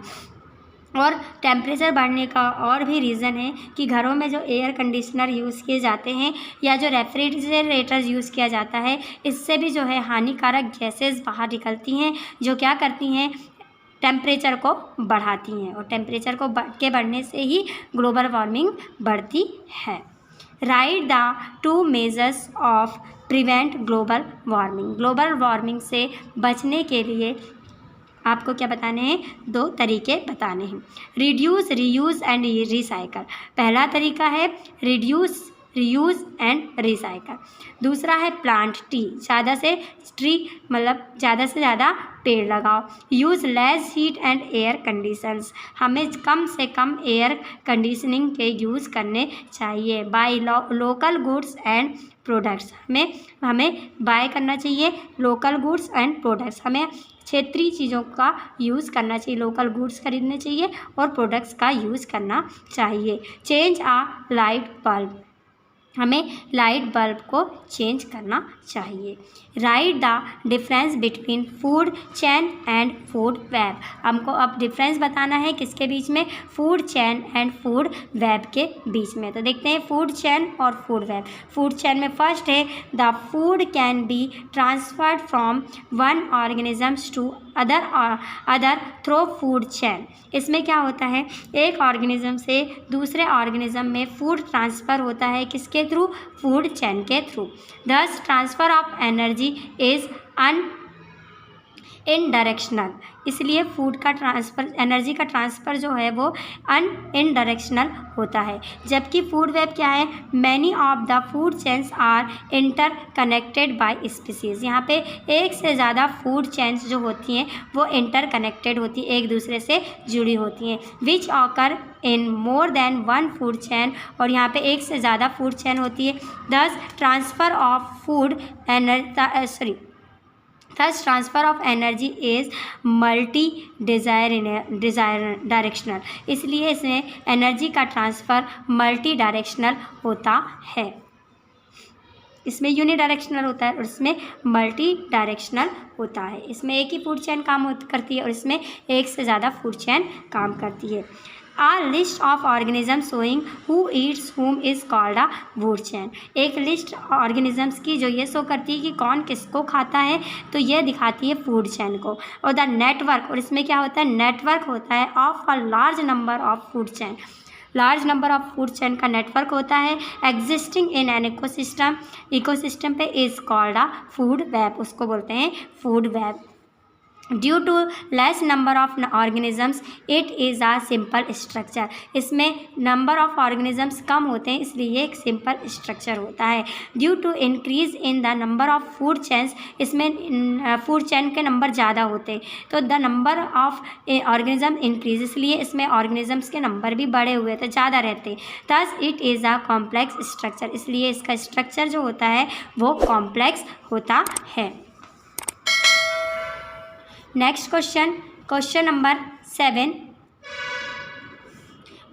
और टेम्परेचर बढ़ने का और भी रीज़न है कि घरों में जो एयर कंडीशनर यूज़ किए जाते हैं या जो रेफ्रिजरेटर्स यूज़ किया जाता है, इससे भी जो है हानिकारक गैसेस बाहर निकलती हैं जो क्या करती हैं, टेम्परेचर को बढ़ाती हैं, और टेम्परेचर को बढ़ने से ही ग्लोबल वार्मिंग बढ़ती है। Right the 2 measures of prevent global warming, global warming से बचने के लिए आपको क्या बताने हैं, 2 तरीके बताने हैं। Reduce, reuse and recycle. पहला तरीका है रिड्यूस, रीयूज़ एंड रिसाइकल। दूसरा है प्लांट ट्री, मतलब ज़्यादा से ज़्यादा पेड़ लगाओ। Use less heat and air conditions, हमें कम से कम एयर कंडीशनिंग के यूज़ करने चाहिए। By local goods and products, हमें बाय करना चाहिए लोकल गुड्स एंड प्रोडक्ट्स, हमें क्षेत्रीय चीज़ों का यूज़ करना चाहिए, लोकल गुड्स खरीदने चाहिए और प्रोडक्ट्स का यूज़ करना चाहिए। चेंज आ लाइट बल्ब, हमें लाइट बल्ब को चेंज करना चाहिए। Write the difference between food chain and food web, हमको अब डिफरेंस बताना है किसके बीच में, food chain and food web के बीच में। तो देखते हैं फूड चेन और फूड वेब। फूड चेन में फर्स्ट है the food can be transferred from one organisms to other through food chain. इसमें क्या होता है, एक ऑर्गेनिज्म से दूसरे ऑर्गेनिज्म में फूड ट्रांसफ़र होता है किसके थ्रू, फूड चेन के थ्रू। दस ट्रांसफ़र ऑफ एनर्जी इज़ इनडायरेक्शनल, इसलिए फूड का ट्रांसफ़र, एनर्जी का ट्रांसफ़र जो है वो इनडायरेक्शनल होता है। जबकि फूड वेब क्या है, many of the food chains are interconnected by species, यहाँ पे एक से ज़्यादा फूड चेन्स जो होती हैं वो इंटर कनेक्टेड होती हैं, एक दूसरे से जुड़ी होती हैं। विच occur in more than one food chain, और यहाँ पे एक से ज़्यादा फूड चेन होती है। दस transfer of food Thus, transfer of energy is multi directional, इसलिए इसमें एनर्जी का ट्रांसफ़र मल्टी डायरेक्शनल होता है। इसमें यूनिडायरेक्शनल होता है और इसमें मल्टी डायरेक्शनल होता है। इसमें एक ही फूड चेन काम करती है और इसमें एक से ज़्यादा फूड चेन काम करती है। A list of organisms showing who eats whom is called a food chain, एक लिस्ट ऑर्गेनिजम्स की जो ये शो करती है कि कौन किसको खाता है, तो ये दिखाती है फूड चेन को। और द नेटवर्क, और इसमें क्या होता है, नेटवर्क होता है of a large number of food chain, large number of food chain का नेटवर्क होता है existing in an ecosystem, ecosystem पे is called a food web, उसको बोलते हैं food web. Due to less number of organisms it is a simple structure, इसमें number of organisms कम होते हैं इसलिए एक सिंपल स्ट्रक्चर होता है। Due to increase in the number of food chains, इसमें फूड चेन के नंबर ज़्यादा होते हैं तो the number of organism increase, इसलिए इसमें ऑर्गेनिजम्स के नंबर भी बढ़े हुए तो ज़्यादा रहते हैं। Thus it is a complex structure, इसलिए इसका स्ट्रक्चर जो होता है वो कॉम्प्लेक्स होता है। Next question number 7,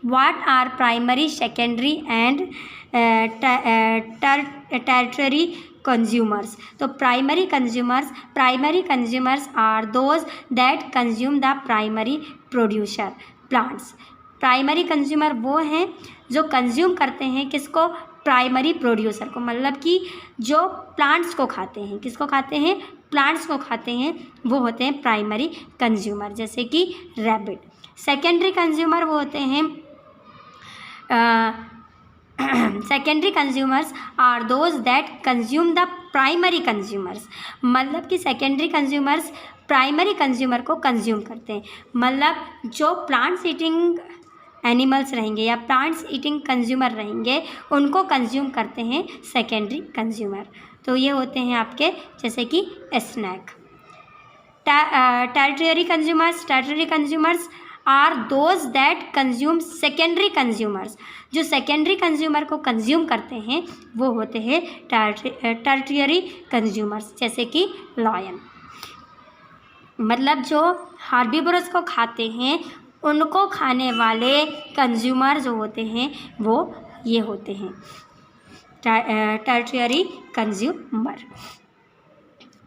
what are primary, secondary and tertiary consumers. तो primary consumers are those that consume the primary producer plants. Primary consumer वो हैं जो कंज्यूम करते हैं किसको, प्राइमरी प्रोड्यूसर को, मतलब कि जो प्लांट्स को खाते हैं, किसको खाते हैं, प्लांट्स को खाते हैं, वो होते हैं प्राइमरी कंज्यूमर, जैसे कि रैबिट। सेकेंडरी कंज्यूमर वो होते हैं secondary consumers are those that consume the primary consumers, मतलब कि सेकेंडरी कंज्यूमर्स प्राइमरी कंज्यूमर को कंज्यूम करते हैं, मतलब जो प्लांट्स ईटिंग एनिमल्स रहेंगे या प्लांट्स ईटिंग कंज्यूमर रहेंगे उनको कंज्यूम करते हैं सेकेंडरी कंज्यूमर। तो ये होते हैं आपके जैसे कि snake. Tertiary consumers are those that consume secondary consumers, जो सेकेंडरी कंज्यूमर को कंज्यूम करते हैं वो होते हैं टर्शियरी कंज्यूमर्स, जैसे कि लॉयन। मतलब जो हार्बीवोरस को खाते हैं उनको खाने वाले कंज्यूमर जो होते हैं वो ये होते हैं टर्शियरी कंज्यूमर।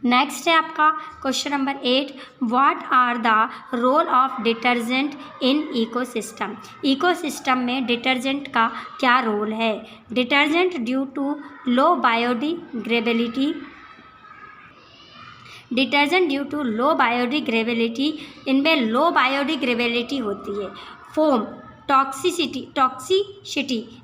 नेक्स्ट है आपका question number 8, what are the role of detergent in ecosystem. Ecosystem में डिटर्जेंट का क्या रोल है। Detergent due to low biodegradability, इनमें लो बायोडिग्रेडेबिलिटी होती है, foam, toxicity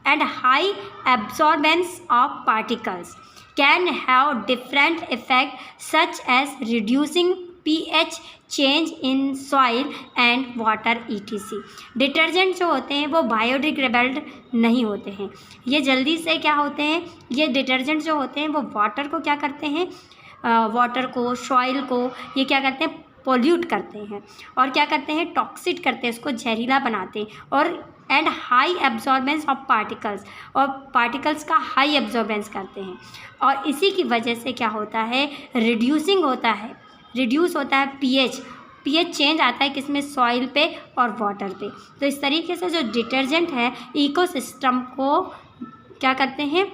and high absorbance of particles can have different effect such as reducing pH, change in soil and water etc. Detergent जो होते हैं वो बायोडिग्रेडेबल नहीं होते हैं, ये जल्दी से क्या होते हैं, ये डिटर्जेंट जो होते हैं वो वाटर को क्या करते हैं, वाटर को, सॉइल को ये क्या करते हैं, पोल्यूट करते हैं और क्या करते हैं, टॉक्सिक करते हैं, उसको जहरीला बनाते हैं, और and high absorbance of particles, और पार्टिकल्स का हाई एब्जॉर्बेंस करते हैं, और इसी की वजह से क्या होता है, रिड्यूस होता है पीएच चेंज आता है किसमें, सॉइल पे और वाटर पे। तो इस तरीके से जो डिटर्जेंट है इकोसिस्टम को क्या करते हैं,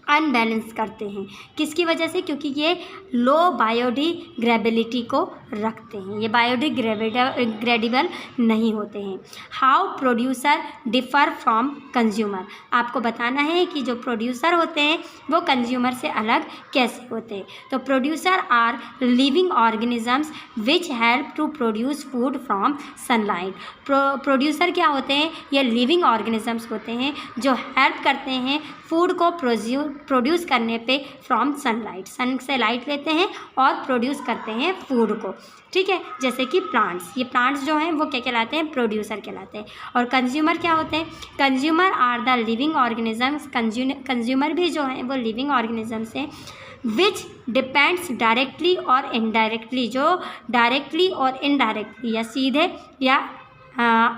अनबैलेंस करते हैं, किसकी वजह से, क्योंकि ये लो बायोडिग्रेडेबिलिटी को रखते हैं, ये बायोडिग्रेडेबल नहीं होते हैं। How producer differ from consumer, आपको बताना है कि जो प्रोड्यूसर होते हैं वो कंज्यूमर से अलग कैसे होते हैं। तो producer are living organisms which help to produce food from sunlight. Producer क्या होते हैं, ये लिविंग ऑर्गेनिजम्स होते हैं जो हेल्प करते हैं फूड को प्रोड्यूस करने पे फ्रॉम सनलाइट, सन से लाइट लेते हैं और प्रोड्यूस करते हैं फूड को, ठीक है। जैसे कि प्लांट्स, ये प्लांट्स जो हैं वो क्या कहलाते हैं, प्रोड्यूसर कहलाते हैं। और कंज्यूमर क्या होते हैं, consumer are the living organisms, consumer भी जो हैं वो लिविंग ऑर्गेनिजम्स हैं विच डिपेंड्स डायरेक्टली और इनडायरेक्टली, जो डायरेक्टली और इनडायरेक्टली या सीधे या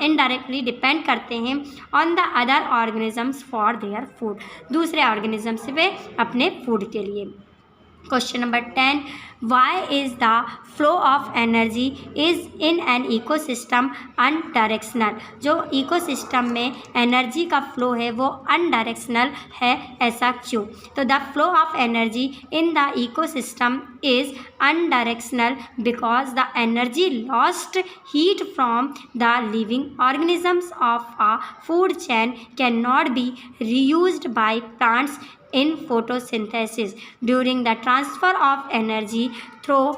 इनडायरेक्टली डिपेंड करते हैं on the other organisms for their food, दूसरे ऑर्गेनिजम्स पे अपने फूड के लिए। Question number 10, why is the flow of energy is in an ecosystem unidirectional. जो इकोसिस्टम में एनर्जी का फ्लो है वो अनडायरेक्शनल है, ऐसा क्यों। तो the flow of energy in the ecosystem is unidirectional because the energy lost heat from the living organisms of a food chain can not be reused by plants in photosynthesis during the transfer of energy through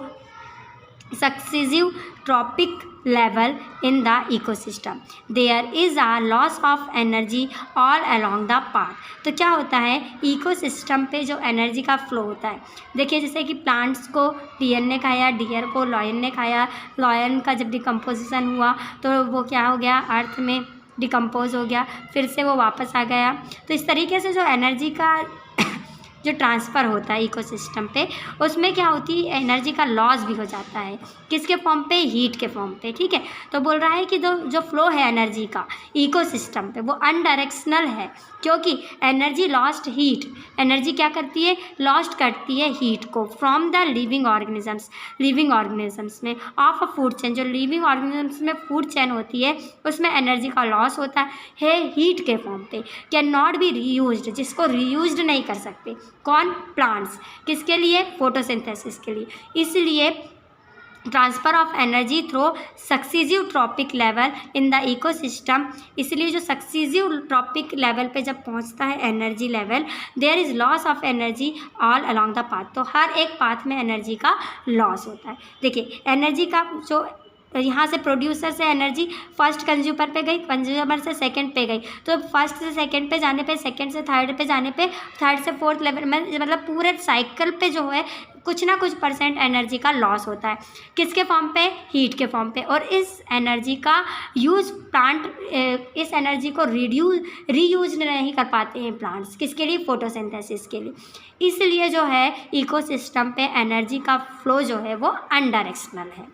successive tropic level in the ecosystem. There is a loss of energy all along the path. तो क्या होता है, ecosystem पे जो energy का flow होता है, देखिए जैसे कि प्लांट्स को डियर ने खाया, डियर को लॉयन ने खाया, लॉयन का जब डिकम्पोजिशन हुआ तो वो क्या हो गया, अर्थ में डिकम्पोज हो गया, फिर से वो वापस आ गया। तो इस तरीके से जो एनर्जी का जो ट्रांसफ़र होता है इकोसिस्टम पे, उसमें क्या होती है, एनर्जी का लॉस भी हो जाता है। किसके फॉर्म पे, हीट के फॉर्म पे। ठीक है, तो बोल रहा है कि जो फ्लो है एनर्जी का इकोसिस्टम पे वो अनडायरेक्शनल है, क्योंकि एनर्जी लॉस्ट हीट, एनर्जी क्या करती है, लॉस्ट करती है हीट को फ्रॉम द लिविंग ऑर्गेनिजम्स में ऑफ अ फूड चेन। जो लिविंग ऑर्गेनिजम्स में फूड चेन होती है उसमें एनर्जी का लॉस होता है हीट के फॉर्म पे। कैन नॉट बी रीयूज्ड, जिसको रीयूज्ड नहीं कर सकते। कौन, प्लांट्स। किसके लिए, फोटोसिंथेसिस के लिए। इसलिए transfer of energy through successive trophic level in the ecosystem, इसलिए जो सक्सीसिव ट्रॉपिक लेवल पे जब पहुंचता है energy level, there is loss of energy all along the path. तो हर एक पाथ में एनर्जी का लॉस होता है। देखिए एनर्जी का जो यहाँ से प्रोड्यूसर से एनर्जी फर्स्ट कंज्यूमर पे गई, कंज्यूमर से सेकंड पे गई, तो फर्स्ट से सेकंड पे जाने पे, सेकंड से थर्ड पे जाने पे, थर्ड से फोर्थ लेवल में, मतलब पूरे साइकिल पे जो है कुछ ना कुछ परसेंट एनर्जी का लॉस होता है। किसके फॉर्म पे, हीट के फॉर्म पे। और इस एनर्जी का यूज़ प्लांट, इस एनर्जी को रीयूज नहीं कर पाते हैं प्लांट्स। किसके लिए, फोटोसिंथेसिस के लिए। इसलिए जो है इकोसिस्टम पे एनर्जी का फ्लो जो है वो अनडायरेक्शनल है।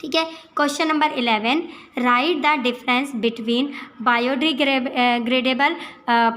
ठीक है, question number 11, right the difference between biodegradable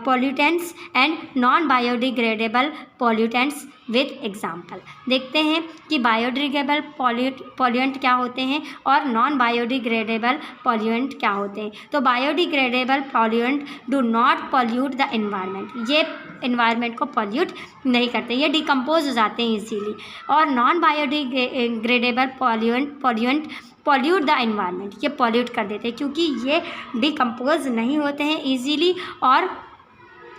pollutants and non biodegradable pollutants with example. देखते हैं कि बायोडिग्रेडेबल पॉल्यूएंट क्या होते हैं और नॉन बायोडिग्रेडेबल पॉल्यूएंट क्या होते हैं। तो biodegradable pollutant do not pollute the environment, ये एनवायरनमेंट को पॉल्यूट नहीं करते, ये डिकम्पोज हो जाते हैं इजीली। और non biodegradable pollutant pollute the environment, ये पॉल्यूट कर देते हैं क्योंकि ये डिकम्पोज नहीं होते हैं इजीली और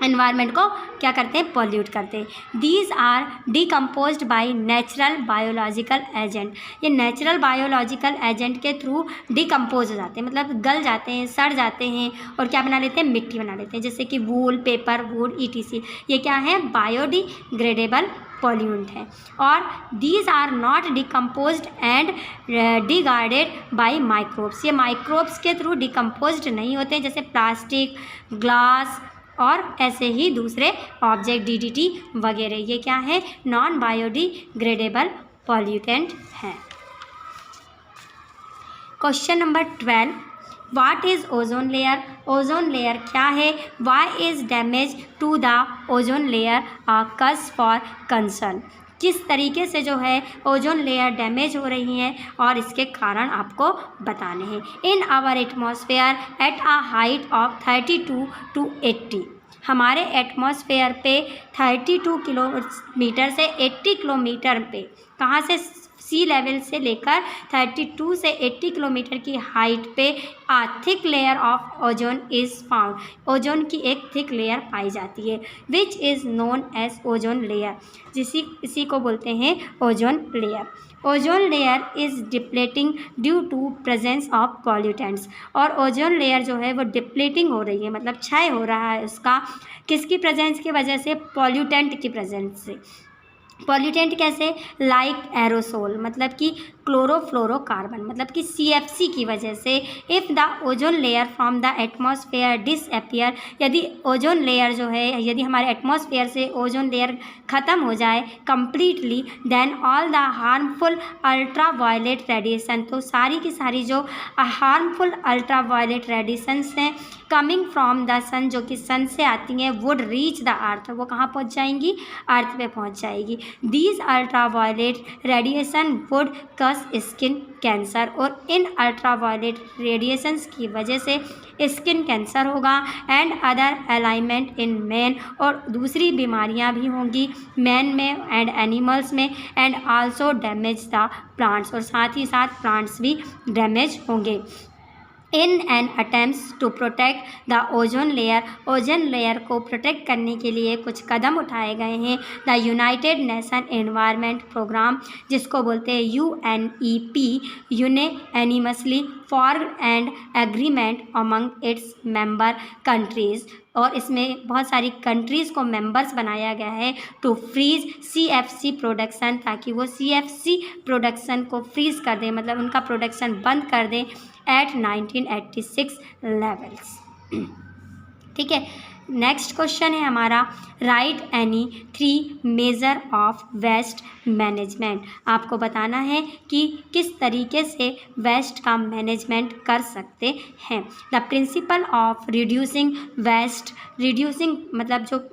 एनवायरनमेंट को क्या करते हैं, पॉल्यूट करते हैं। These are decomposed by natural biological agent, ये नेचुरल बायोलॉजिकल एजेंट के थ्रू डिकम्पोज हो जाते हैं, मतलब गल जाते हैं, सड़ जाते हैं और क्या बना लेते हैं, मिट्टी बना लेते हैं, जैसे कि वूल, पेपर, वुड, ETC। ये क्या है, बायोडिग्रेडेबल पॉल्यूएंट है। और these are not decomposed and degraded by microbes, ये माइक्रोब्स के थ्रू डिकम्पोज्ड नहीं होते, जैसे प्लास्टिक, ग्लास और ऐसे ही दूसरे ऑब्जेक्ट DDT वगैरह। ये क्या है, नॉन बायोडिग्रेडेबल पॉल्यूटेंट हैं। Question number 12, what is ozone layer, ozone layer क्या है, why is damage to the ozone layer a cause for concern. किस तरीके से जो है ओजोन लेयर डैमेज हो रही है और इसके कारण आपको बताने हैं। In our atmosphere at a height of 32 to 80, हमारे एटमॉस्फेयर पे 32 किलोमीटर से 80 किलोमीटर पे, कहाँ से, सी लेवल से लेकर 32 से 80 किलोमीटर की हाइट पे a thick layer of ozone is found, ozone की एक थिक लेयर पाई जाती है, which is known as ozone layer, इसी को बोलते हैं ozone layer. Ozone layer is depleting due to presence of pollutants, और ओजोन लेयर जो है वो डिप्लेटिंग हो रही है, मतलब क्षय हो रहा है उसका, किसकी प्रेजेंस की वजह से, पॉल्यूटेंट की प्रेजेंस से। पॉल्यूटेंट कैसे, लाइक एरोसोल, मतलब कि क्लोरोफ्लोरोकार्बन, मतलब कि CFC की वजह से। If the ozone layer from the atmosphere disappear, यदि ओजोन लेयर जो है, यदि हमारे एटमॉस्फेयर से ओजोन लेयर ख़त्म हो जाए completely, then all the harmful ultraviolet radiation, तो सारी की सारी जो हार्मफुल अल्ट्रा वायलेट रेडिएशंस हैं कमिंग फ्रॉम द सन, जो कि सन से आती हैं, वुड रीच द अर्थ, वो कहाँ पहुँच जाएंगी, अर्थ पे पहुँच जाएगी। These ultraviolet radiation would cause skin cancer, और इन अल्ट्रा वायलेट रेडिएशंस की वजह से स्किन कैंसर होगा and other alignment in man, और दूसरी बीमारियां भी होंगी मैन में एंड एनिमल्स में, and also damage the plants, और साथ ही साथ प्लांट्स भी डैमेज होंगे। In an attempts to protect the ozone layer, ozone layer को प्रोटेक्ट करने के लिए कुछ कदम उठाए गए हैं। The United Nation environment programme, जिसको बोलते हैं UNEP, unanimously form and agreement among its member countries, और इसमें बहुत सारी कंट्रीज़ को मेंबर्स बनाया गया है टू फ्रीज CFC प्रोडक्शन, ताकि वो CFC प्रोडक्शन को फ्रीज़ कर दें, मतलब उनका प्रोडक्शन बंद कर दें एट 1986 लेवल्स। ठीक है, नेक्स्ट क्वेश्चन है हमारा, write any 3 measure of waste management. आपको बताना है कि किस तरीके से वेस्ट का मैनेजमेंट कर सकते हैं। The principle of reducing waste, reducing मतलब जो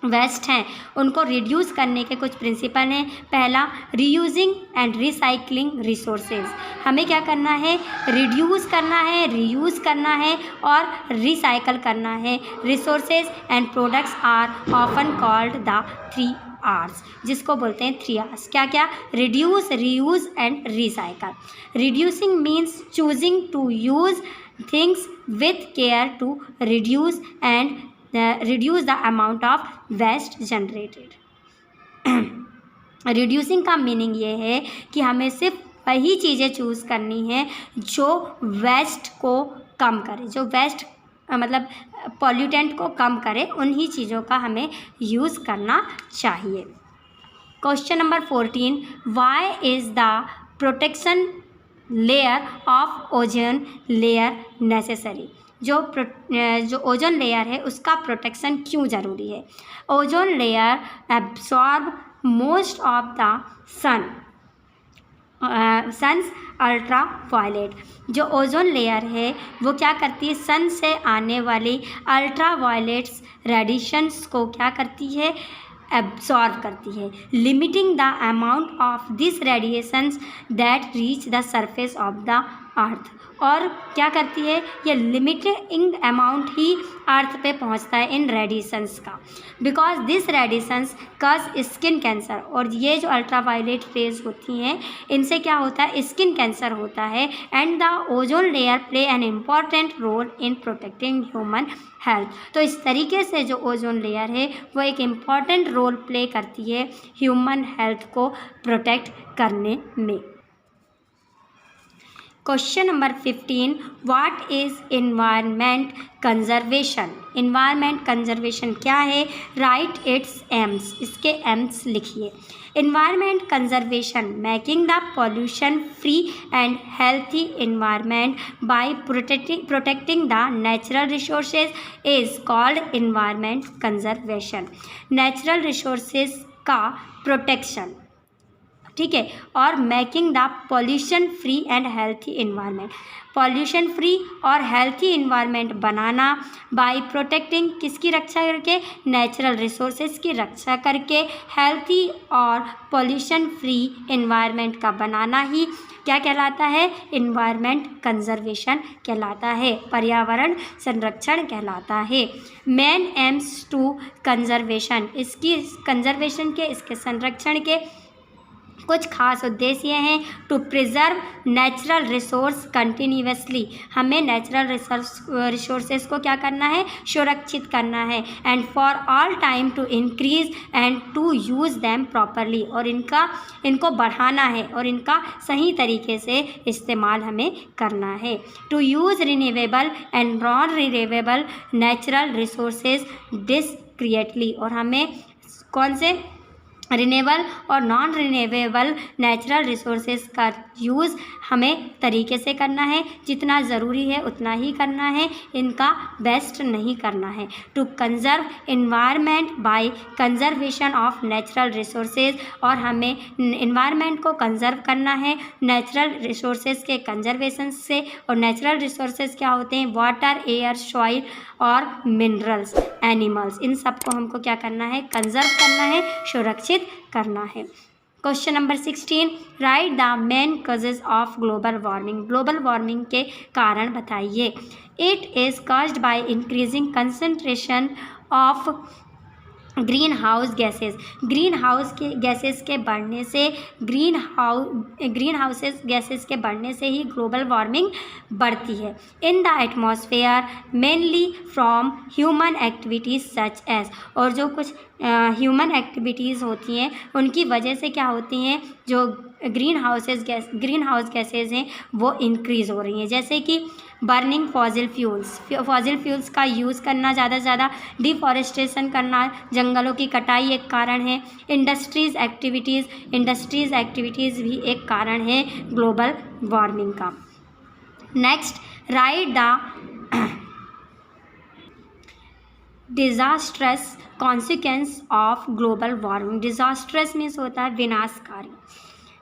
वेस्ट हैं उनको रिड्यूस करने के कुछ प्रिंसिपल हैं। पहला, रीयूजिंग एंड रिसाइकलिंग रिसोर्सेज। हमें क्या करना है, रिड्यूस करना है, रीयूज़ करना है और रिसाइकल करना है। Resources and products are often called the 3 R's, जिसको बोलते हैं 3 R's। क्या क्या, reduce, reuse and recycle. Reducing means choosing to use things with care to reduce and reduce the amount of waste generated। Reducing का meaning ये है कि हमें सिर्फ वही चीज़ें चूज़ करनी है जो वेस्ट को कम करे, जो वेस्ट मतलब पॉल्यूटेंट को कम करे, उन्हीं चीज़ों का हमें यूज़ करना चाहिए। Question number 14, why is the protection layer of ozone layer necessary. जो ओजोन लेयर है उसका प्रोटेक्शन क्यों ज़रूरी है। Ozone layer absorb most of the sun's ultraviolet. जो ओजोन लेयर है वो क्या करती है, सन से आने वाली अल्ट्रा वायलेट्स रेडिएशंस को क्या करती है, एब्सॉर्ब करती है, limiting the amount of this radiations that reach the surface of the earth. और क्या करती है, ये लिमिटिंग अमाउंट ही अर्थ पे पहुंचता है इन रेडिएशंस का। Because this radiations cause skin cancer. और ये जो अल्ट्रावायलेट रेज होती हैं इनसे क्या होता है, स्किन कैंसर होता है। And the ozone layer play an important role in protecting human health. तो इस तरीके से जो ओजोन लेयर है वो एक इम्पॉर्टेंट रोल प्ले करती है ह्यूमन हेल्थ को प्रोटेक्ट करने में। Question number 15, what is environment conservation. Environment conservation क्या है, राइट इट्स एम्स। इसके एम्स लिखिए। Environment conservation making the pollution free and healthy environment by protecting the natural resources is called environment conservation. Natural resources का protection, ठीक है, और making the pollution free and healthy environment, pollution free और healthy environment बनाना by protecting, किसकी रक्षा करके, natural resources की रक्षा करके, हेल्थी और पॉल्यूशन फ्री इन्वायरमेंट का बनाना ही क्या कहलाता है, इन्वायरमेंट कंजर्वेशन कहलाता है, पर्यावरण संरक्षण कहलाता है। मेन एम्स टू कंजर्वेशन, इसकी कंजर्वेशन के, इसके संरक्षण के कुछ खास उद्देश्य हैं। To preserve natural resource continuously, हमें नेचुरल रिसोर्सेज को क्या करना है, सुरक्षित करना है। And for all time to increase and to use them properly, और इनको बढ़ाना है और इनका सही तरीके से इस्तेमाल हमें करना है। To use renewable and non renewable natural resources discreetly, और हमें कौन से, रिन्यूएबल और नॉन रिन्यूएबल नेचुरल रिसोर्सेज का यूज़ हमें तरीके से करना है, जितना ज़रूरी है उतना ही करना है, इनका वेस्ट नहीं करना है। To conserve environment by conservation of natural resources, और हमें इन्वायरमेंट को कंजर्व करना है नेचुरल रिसोर्सेज के कंजर्वेशन से। और नेचुरल रिसोर्सेज क्या होते हैं, वाटर, एयर, सॉइल और मिनरल्स, एनिमल्स, इन सबको हमको क्या करना है, कंजर्व करना है, सुरक्षित करना है। Question number 16, right the main causes of global warming. Global warming के कारण बताइए। It is caused by increasing concentration of green house gases. Green house के गैसेस के बढ़ने से, ग्रीन हाउसेस गैसेस के बढ़ने से ही ग्लोबल वार्मिंग बढ़ती है। In the atmosphere mainly from human activities such as, और जो कुछ ह्यूमन एक्टिविटीज़ होती हैं उनकी वजह से क्या होती हैं, जो ग्रीन हाउस गैसेज हैं वो इंक्रीज़ हो रही हैं। जैसे कि बर्निंग फॉसिल फ्यूल्स का यूज़ करना ज़्यादा से ज़्यादा, डिफॉरेस्टेशन करना, जंगलों की कटाई एक कारण है। इंडस्ट्रीज़ एक्टिविटीज़ भी एक कारण है ग्लोबल वार्मिंग का। Next, right the disastrous consequence of global warming. Disastrous means होता है विनाशकारी,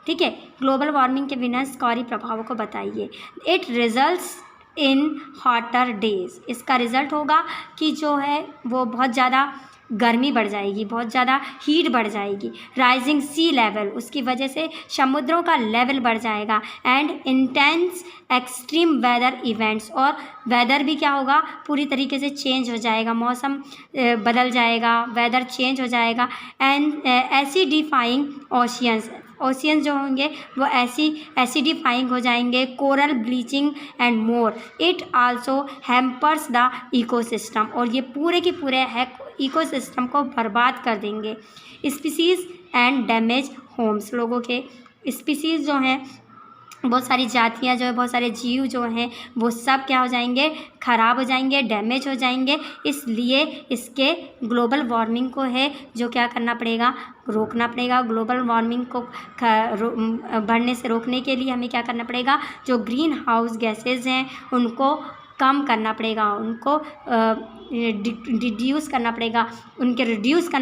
ठीक है। ग्लोबल वार्मिंग के विनाशकारी प्रभावों को बताइए। It results in hotter days. इसका रिजल्ट होगा कि जो है वो बहुत ज़्यादा गर्मी बढ़ जाएगी, बहुत ज़्यादा हीट बढ़ जाएगी। राइजिंग सी लेवल, उसकी वजह से समुद्रों का लेवल बढ़ जाएगा। And intense extreme weather events, और वेदर भी क्या होगा, पूरी तरीके से चेंज हो जाएगा, मौसम बदल जाएगा, वेदर चेंज हो जाएगा। एंड एसिडिफाइंग ओशियंस, ओशियन जो होंगे वो एसिडिफाइंग हो जाएंगे। Coral bleaching and more. It also hampers the ecosystem, और ये पूरे के पूरे इकोसिस्टम को बर्बाद कर देंगे। स्पीसीज़ एंड डैमेज होम्स, लोगों के स्पीसीज़ जो हैं, बहुत सारी जातियां जो है, बहुत सारे जीव जो हैं वो सब क्या हो जाएंगे, ख़राब हो जाएंगे, डैमेज हो जाएंगे। इसलिए इसके ग्लोबल वार्मिंग को है जो क्या करना पड़ेगा, रोकना पड़ेगा। ग्लोबल वार्मिंग को बढ़ने से रोकने के लिए हमें क्या करना पड़ेगा, जो ग्रीन हाउस गैसेज हैं उनको कम करना पड़ेगा, उनको रिड्यूस करना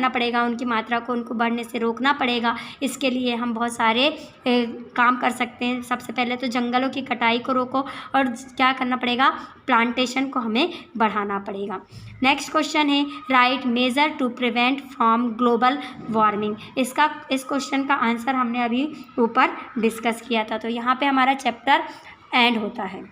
पड़ेगा, उनकी मात्रा को उनको बढ़ने से रोकना पड़ेगा। इसके लिए हम बहुत सारे काम कर सकते हैं। सबसे पहले तो जंगलों की कटाई को रोको, और क्या करना पड़ेगा, प्लांटेशन को हमें बढ़ाना पड़ेगा। नेक्स्ट क्वेश्चन है write measure to prevent from global warming. इस क्वेश्चन का आंसर हमने अभी ऊपर डिस्कस किया था। तो यहाँ पे हमारा चैप्टर एंड होता है।